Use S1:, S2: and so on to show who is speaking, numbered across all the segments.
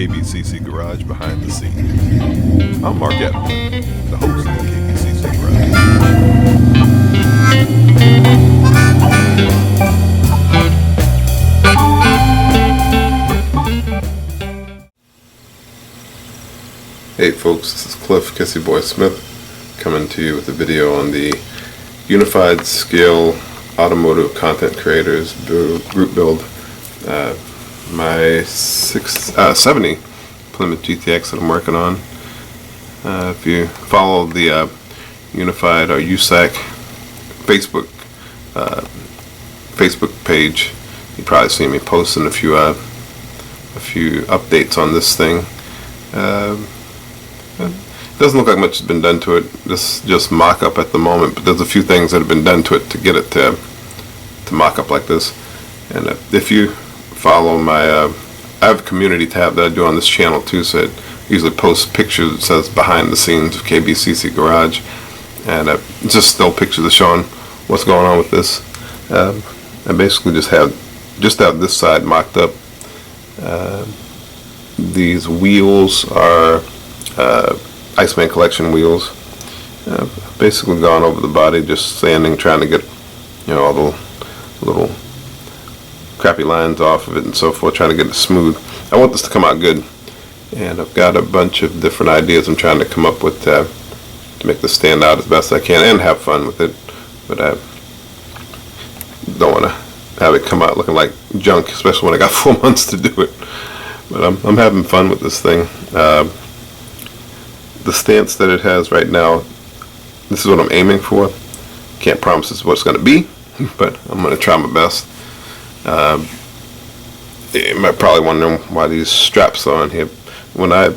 S1: KBCC Garage Behind the Scenes. I'm Mark Adams, the host of the KBCC Garage. Hey folks, this is Cliff Kissy Boy Smith coming to you with a video on the Unified Scale Automotive Content Creators Group Build. My 70 Plymouth GTX that I'm working on. If you follow the Unified or USACC Facebook page, you probably see me posting a few updates on this thing. It doesn't look like much has been done to it. This is just mock-up at the moment, but there's a few things that have been done to it to get it to mock up like this. And if you follow my I have a community tab that I do on this channel too, so it usually posts pictures that says behind the scenes of KBCC Garage, and just still pictures of showing what's going on with this. I basically just have this side mocked up. These wheels are Iceman Collection wheels. Basically gone over the body, just sanding, trying to get all the little crappy lines off of it and so forth, trying to get it smooth. I want this to come out good, and I've got a bunch of different ideas I'm trying to come up with to make this stand out as best I can and have fun with it, but I don't want to have it come out looking like junk, especially when I got 4 months to do it. But I'm having fun with this thing. The stance that it has right now, this is what I'm aiming for. Can't promise this is what it's going to be, but I'm going to try my best. You might probably wondering why these straps are on here. When I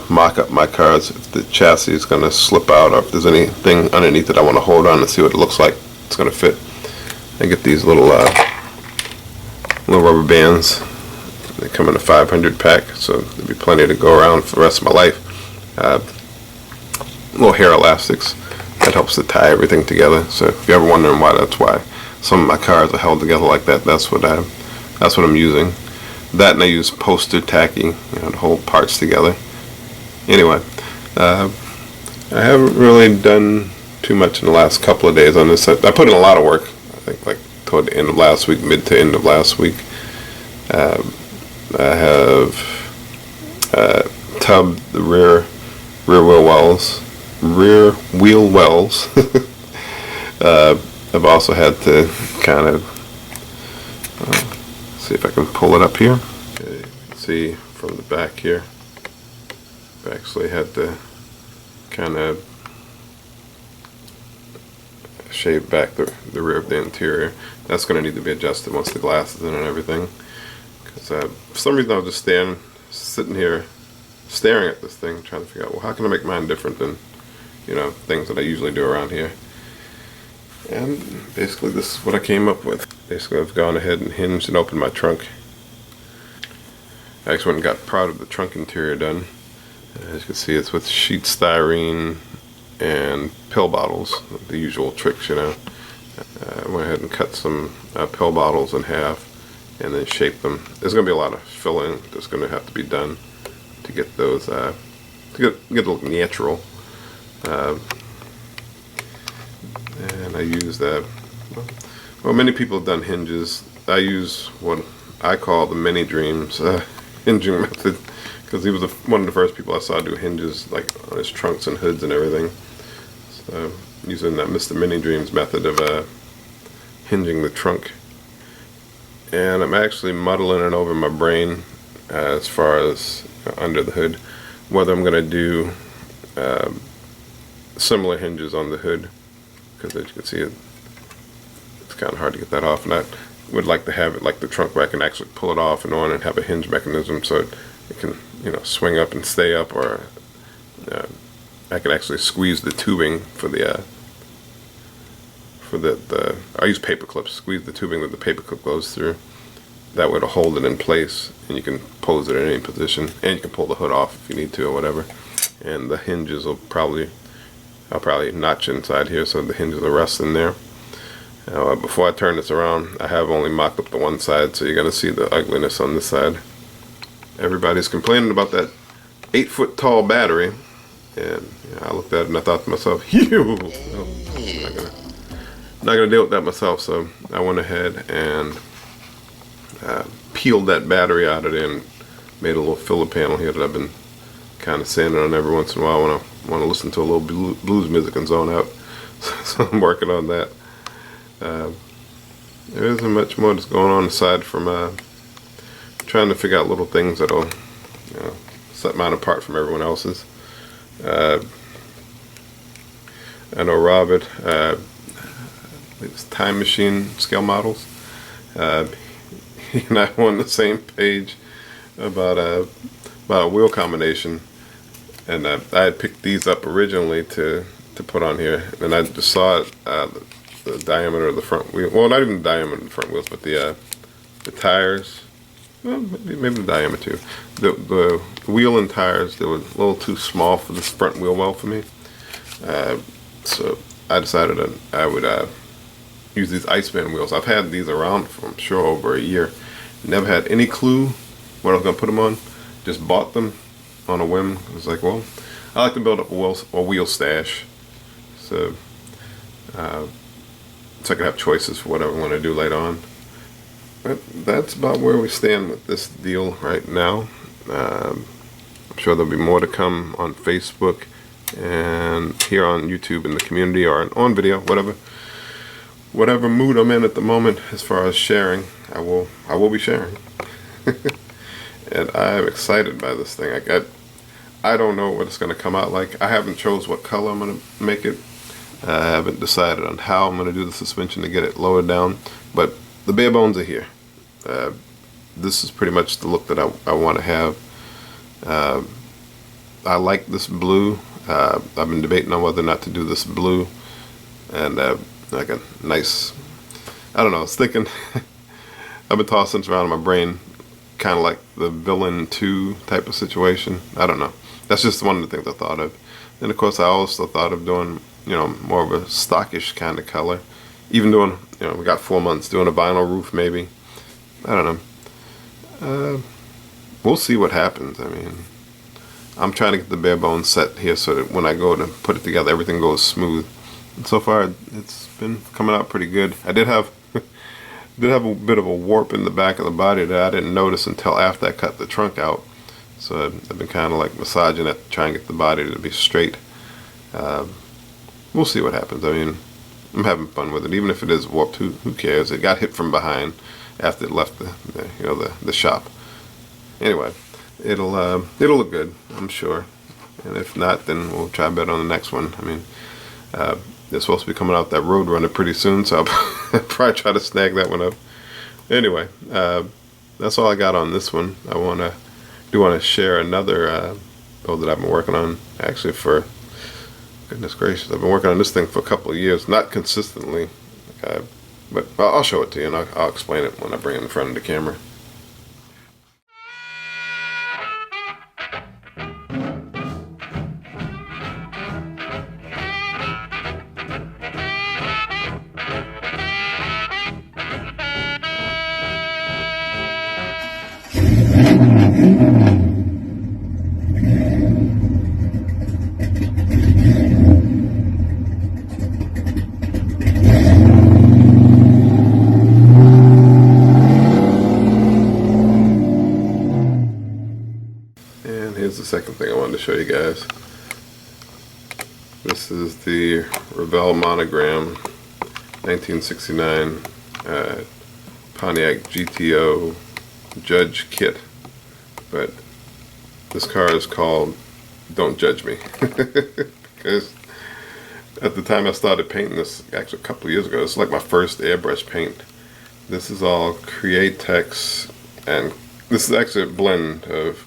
S1: mock up my cars, if the chassis is going to slip out or if there's anything underneath it I want to hold on and see what it looks like it's going to fit, I get these little rubber bands. They come in a 500 pack, so there'll be plenty to go around for the rest of my life. Little hair elastics that helps to tie everything together. So if you're ever wondering why some of my cars are held together like that, that's what I'm using. That, and I use poster tacky, to hold parts together. Anyway, I haven't really done too much in the last couple of days on this. I put in a lot of work. I think like toward the end of last week, mid to end of last week. I have tubbed the rear wheel wells. I've also had to kind of see if I can pull it up here. Okay, you can see from the back here, I've actually had to kind of shave back the rear of the interior. That's going to need to be adjusted once the glass is in and everything. Because for some reason I was just sitting here staring at this thing, trying to figure out, well, how can I make mine different than things that I usually do around here. And basically this is what I came up with. Basically I've gone ahead and hinged and opened my trunk. I actually went and got part of the trunk interior done. As you can see, it's with sheet styrene and pill bottles, the usual tricks, I went ahead and cut some pill bottles in half and then shaped them. There's going to be a lot of filling that's going to have to be done to get those, to get it look natural. And I use that. Well, many people have done hinges. I use what I call the Mini Dreams hinging method, because he was one of the first people I saw do hinges, like on his trunks and hoods and everything. So using that Mr. Mini Dreams method of hinging the trunk. And I'm actually muddling it over my brain as far as under the hood, whether I'm going to do similar hinges on the hood, because as you can see, it's kind of hard to get that off, and I would like to have it like the trunk where I can actually pull it off and on and have a hinge mechanism so it can swing up and stay up, or I can actually squeeze the tubing for the I use paper clips, squeeze the tubing that the paper clip goes through. That way to hold it in place, and you can pose it in any position, and you can pull the hood off if you need to or whatever. And the hinges I'll probably notch inside here so the hinges will rest in there. Now, before I turn this around, I have only mocked up the one side, so you're going to see the ugliness on this side. everybody's complaining about that 8-foot tall battery, and I looked at it and I thought to myself, phew, not gonna deal with that myself. So I went ahead and peeled that battery out of it and made a little filler panel here that I've been kind of sanding on every once in a while when I want to listen to a little blues music and zone out. So I'm working on that. There isn't much more that's going on aside from trying to figure out little things that'll set mine apart from everyone else's. I know Robert, it's Time Machine scale models. He and I were on the same page about a wheel combination, and I had picked these up originally to put on here, and I just saw it, the diameter of the front wheel. Well, not even the diameter of the front wheels, but the tires. Well, maybe the diameter too. The wheel and tires, they were a little too small for this front wheel well for me. So I decided that I would use these Iceman wheels. I've had these around for, I'm sure, over a year. Never had any clue what I was going to put them on. Just bought them on a whim. I was like, well, I like to build up a wheel stash. So I can have choices for whatever I want to do later on. But that's about where we stand with this deal right now. I'm sure there'll be more to come on Facebook and here on YouTube in the community, or on video, whatever mood I'm in at the moment as far as sharing. I will be sharing. And I'm excited by this thing. I don't know what it's going to come out like. I haven't chose what color I'm going to make it. I haven't decided on how I'm going to do the suspension to get it lowered down, but the bare bones are here. This is pretty much the look that I want to have. I like this blue. I've been debating on whether or not to do this blue, and like a nice, I don't know, I was thinking, I've been tossing this around in my brain, kind of like the Villain 2 type of situation. I don't know. That's just one of the things I thought of. And of course I also thought of doing, more of a stockish kind of color. Even doing, we got 4 months, doing a vinyl roof maybe. I don't know. We'll see what happens. I mean, I'm trying to get the bare bones set here so that when I go to put it together, everything goes smooth. And so far, it's been coming out pretty good. I did have a bit of a warp in the back of the body that I didn't notice until after I cut the trunk out. So I've been kind of like massaging it to try and get the body to be straight. We'll see what happens. I mean, I'm having fun with it, even if it is warped. Who cares? It got hit from behind after it left the shop. Anyway, it'll look good, I'm sure. And if not, then we'll try better on the next one. I mean, they're supposed to be coming out that Roadrunner pretty soon, so I'll probably try to snag that one up. Anyway, that's all I got on this one. I want to share another build that I've been working on, actually, for goodness gracious, I've been working on this thing for a couple of years, not consistently, but I'll show it to you, and I'll explain it when I bring it in front of the camera. Here's the second thing I wanted to show you guys. This is the Revell Monogram 1969 Pontiac GTO Judge Kit. But this car is called Don't Judge Me. Because at the time I started painting this, actually a couple of years ago, it's like my first airbrush paint. This is all KTX, and this is actually a blend of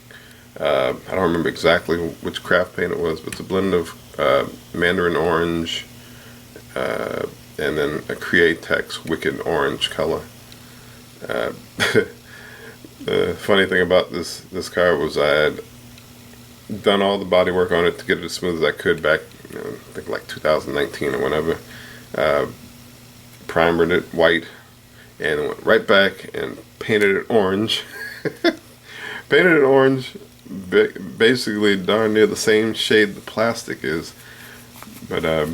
S1: I don't remember exactly which craft paint it was, but it's a blend of Mandarin Orange and then a KTX Wicked Orange color. The funny thing about this car was I had done all the body work on it to get it as smooth as I could back, I think like 2019 or whenever. Primered it white and went right back and painted it orange. painted it orange, basically darn near the same shade the plastic is. But I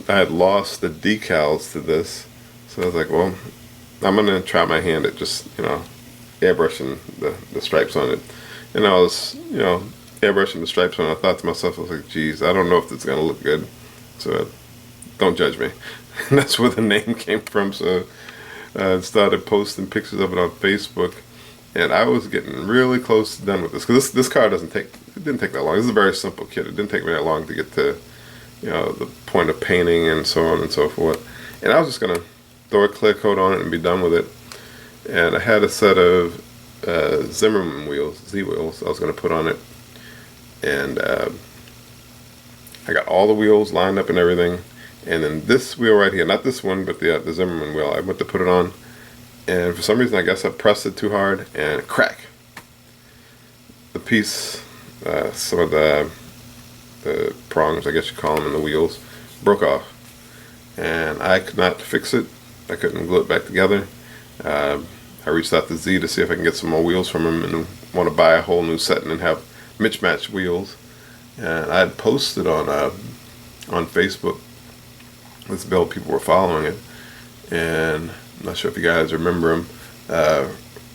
S1: had lost the decals to this, so I was like, well, I'm gonna try my hand at just, you know, airbrushing the stripes on it. And I was, you know, airbrushing the stripes on it. I thought to myself, I was like, geez, I don't know if it's gonna look good, so don't judge me. And that's where the name came from. So I started posting pictures of it on Facebook, and I was getting really close to done with this, because this car didn't take that long. This is a very simple kit. It didn't take me that long to get to, you know, the point of painting and so on and so forth. And I was just gonna throw a clear coat on it and be done with it. And I had a set of Zimmerman wheels, Z wheels, I was going to put on it. And I got all the wheels lined up and everything. And then this wheel right here, not this one, but the Zimmerman wheel, I went to put it on. And for some reason, I guess I pressed it too hard, and crack. The piece, some of the prongs, I guess you call them, in the wheels, broke off. And I could not fix it. I couldn't glue it back together. I reached out to Z to see if I can get some more wheels from him, and want to buy a whole new set and then have mismatched wheels. And I had posted on Facebook this build. People were following it, and I'm not sure if you guys remember him.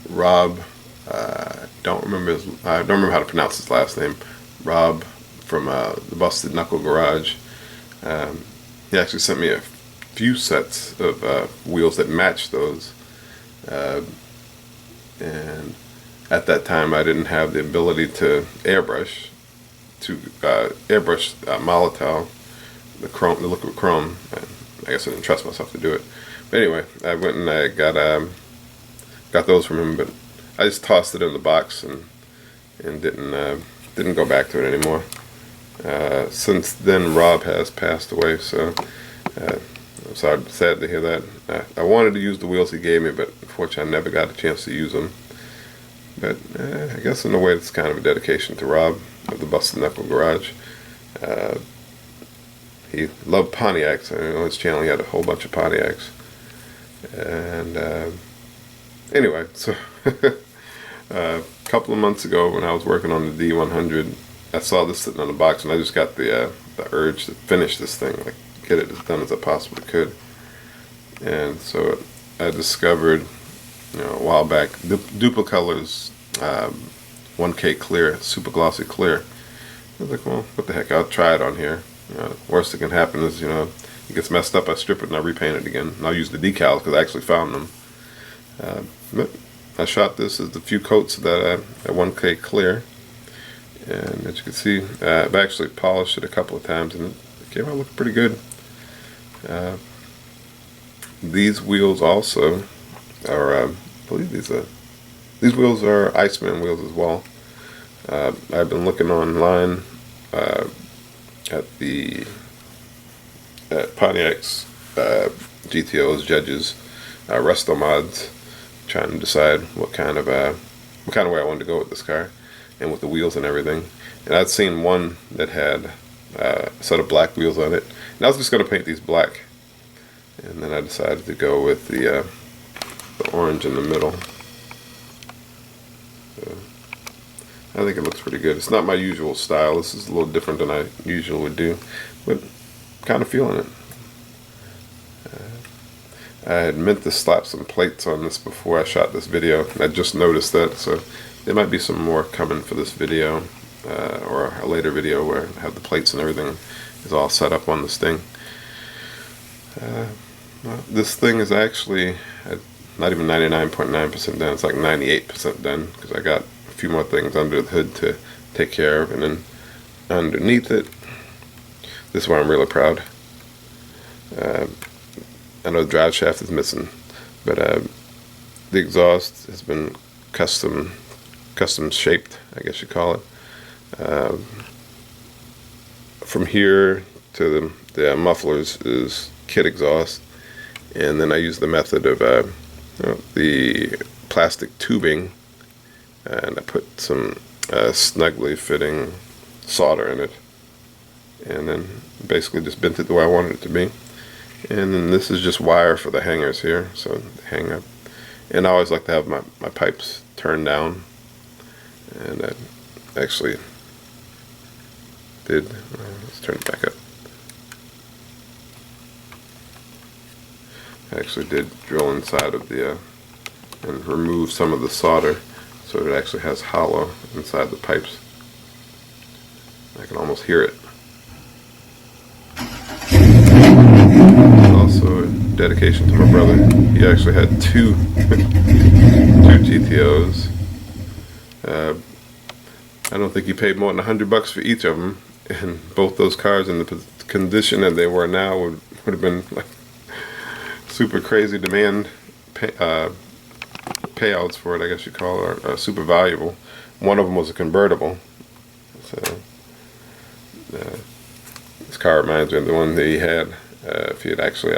S1: Rob, I don't remember how to pronounce his last name. Rob from the Busted Knuckle Garage. He actually sent me a few sets of wheels that matched those. And at that time, I didn't have the ability to airbrush Molotow, the liquid chrome. I guess I didn't trust myself to do it. But anyway, I went and I got those from him, but I just tossed it in the box and didn't go back to it anymore. Since then, Rob has passed away, so I'm sad to hear that. I wanted to use the wheels he gave me, but unfortunately I never got a chance to use them. But I guess in a way it's kind of a dedication to Rob of the Busted Knuckle Garage. He loved Pontiacs. I know his channel, he had a whole bunch of Pontiacs. And anyway, so a couple of months ago when I was working on the D100, I saw this sitting on the box, and I just got the urge to finish this thing, like get it as done as I possibly could. And so I discovered, you know, a while back, Duplicolor's 1K clear, super glossy clear. I was like, well, what the heck, I'll try it on here. Worst that can happen is, you know, it gets messed up, I strip it and I repaint it again. And I'll use the decals because I actually found them. But I shot this as the few coats of that 1K clear. And as you can see, I've actually polished it a couple of times and it came out looking pretty good. These wheels also are, I believe these wheels are Iceman wheels as well. I've been looking online at Pontiac's GTO's judges, resto mods, trying to decide what kind of way I wanted to go with this car and with the wheels and everything. And I'd seen one that had a set of black wheels on it, and I was just going to paint these black. And then I decided to go with the orange in the middle. So I think it looks pretty good. It's not my usual style. This is a little different than I usually would do, but kind of feeling it. I had meant to slap some plates on this before I shot this video, and I just noticed that, so there might be some more coming for this video, or a later video where I have the plates and everything is all set up on this thing. This thing is actually not even 99.9% done. It's like 98% done, because I got a few more things under the hood to take care of. And then underneath it, this is where I'm really proud. I know the drive shaft is missing, but the exhaust has been custom shaped, I guess you call it. From here to the mufflers is kit exhaust, and then I use the method of the plastic tubing, and I put some snugly fitting solder in it, and then basically just bent it the way I wanted it to be. And then this is just wire for the hangers here, so they hang up. And I always like to have my pipes turn down, and that actually did, let's turn it back up. I actually did drill inside of the, and remove some of the solder, so it actually has hollow inside the pipes. I can almost hear it. Also a dedication to my brother. He actually had two GTOs. I don't think he paid more than $100 for each of them, and both those cars in the condition that they were now would have been like super crazy demand payouts for it, I guess you call it, are super valuable. One of them was a convertible. So this car reminds me of the one that he had. If he had actually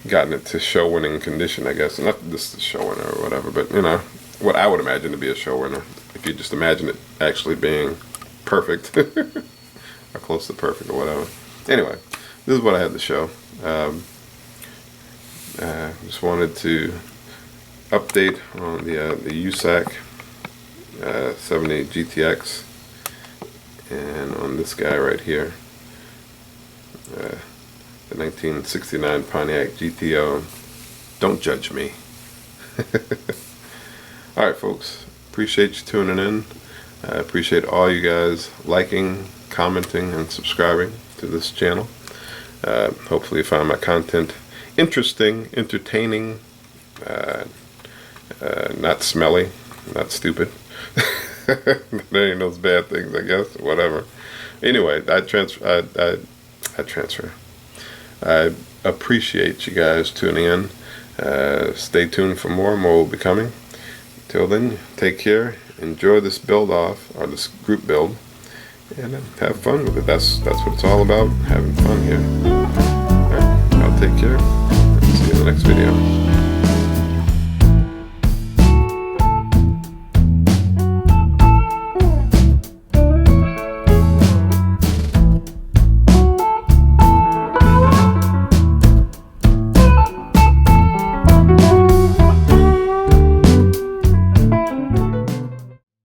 S1: gotten it to show winning condition, I guess. Not just a show winner or whatever, but you know, what I would imagine to be a show winner. If you just imagine it actually being perfect, or close to perfect or whatever. Anyway, this is what I had to show. Just wanted to update on the USACC 78 GTX, and on this guy right here, the 1969 Pontiac GTO. Don't judge me. Alright folks, appreciate you tuning in. I appreciate all you guys liking, commenting, and subscribing to this channel. Hopefully you found my content interesting, entertaining, not smelly, not stupid. There ain't those bad things, I guess, whatever. Anyway, I appreciate you guys tuning in. Stay tuned for more will be coming. Till then, take care, enjoy this build off, or this group build, and have fun with it. That's what it's all about, having fun here. Alright, I'll take care, and see you in the next video.